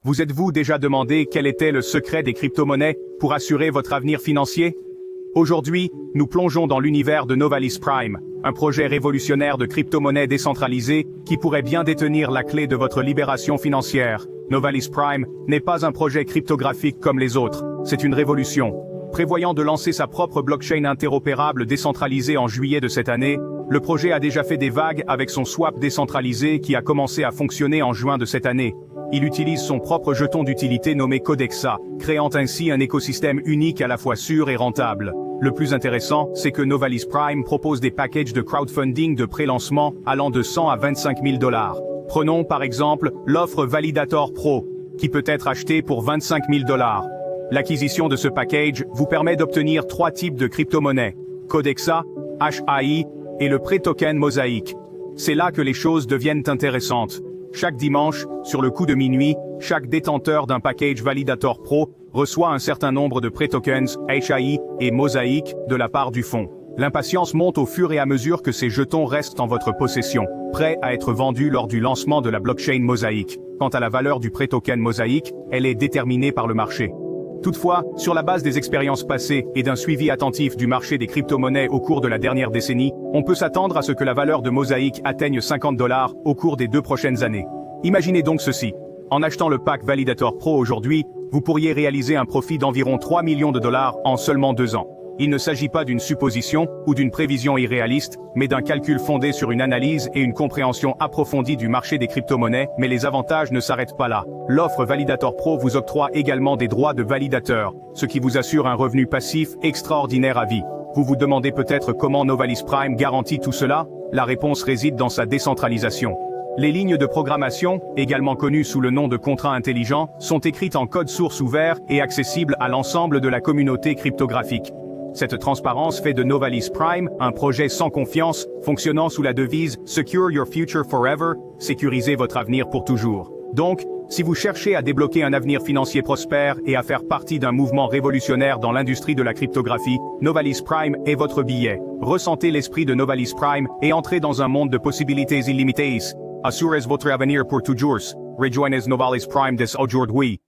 Vous êtes-vous déjà demandé quel était le secret des crypto-monnaies pour assurer votre avenir financier? Aujourd'hui, nous plongeons dans l'univers de Novalis Prime, un projet révolutionnaire de crypto-monnaies décentralisées qui pourrait bien détenir la clé de votre libération financière. Novalis Prime n'est pas un projet cryptographique comme les autres, c'est une révolution. Prévoyant de lancer sa propre blockchain interopérable décentralisée en juillet de cette année, le projet a déjà fait des vagues avec son swap décentralisé qui a commencé à fonctionner en juin de cette année. Il utilise son propre jeton d'utilité nommé Codexa, créant ainsi un écosystème unique à la fois sûr et rentable. Le plus intéressant, c'est que Novalis Prime propose des packages de crowdfunding de pré-lancement allant de 100 à 25 000 $. Prenons par exemple l'offre Validator Pro, qui peut être achetée pour 25 000 $. L'acquisition de ce package vous permet d'obtenir 3 types de crypto-monnaies, Codexa, HAI et le pré-token Mosaic. C'est là que les choses deviennent intéressantes. Chaque dimanche, sur le coup de minuit, chaque détenteur d'un package Validator Pro reçoit un certain nombre de pré-tokens, HAI et Mosaic de la part du fonds. L'impatience monte au fur et à mesure que ces jetons restent en votre possession, prêts à être vendus lors du lancement de la blockchain Mosaic. Quant à la valeur du pré-token Mosaic, elle est déterminée par le marché. Toutefois, sur la base des expériences passées et d'un suivi attentif du marché des crypto-monnaies au cours de la dernière décennie, on peut s'attendre à ce que la valeur de Mosaic atteigne 50 $ au cours des 2 prochaines années. Imaginez donc ceci. En achetant le pack Validator Pro aujourd'hui, vous pourriez réaliser un profit d'environ 3 millions de $ en seulement 2 ans. Il ne s'agit pas d'une supposition ou d'une prévision irréaliste, mais d'un calcul fondé sur une analyse et une compréhension approfondie du marché des crypto-monnaies, mais les avantages ne s'arrêtent pas là. L'offre Validator Pro vous octroie également des droits de validateur, ce qui vous assure un revenu passif extraordinaire à vie. Vous vous demandez peut-être comment Novalis Prime garantit tout cela? La réponse réside dans sa décentralisation. Les lignes de programmation, également connues sous le nom de contrats intelligents, sont écrites en code source ouvert et accessibles à l'ensemble de la communauté cryptographique. Cette transparence fait de Novalis Prime un projet sans confiance, fonctionnant sous la devise « Secure your future forever », sécurisez votre avenir pour toujours. Donc, si vous cherchez à débloquer un avenir financier prospère et à faire partie d'un mouvement révolutionnaire dans l'industrie de la cryptographie, Novalis Prime est votre billet. Ressentez l'esprit de Novalis Prime et entrez dans un monde de possibilités illimitées. Assurez votre avenir pour toujours. Rejoignez Novalis Prime dès aujourd'hui.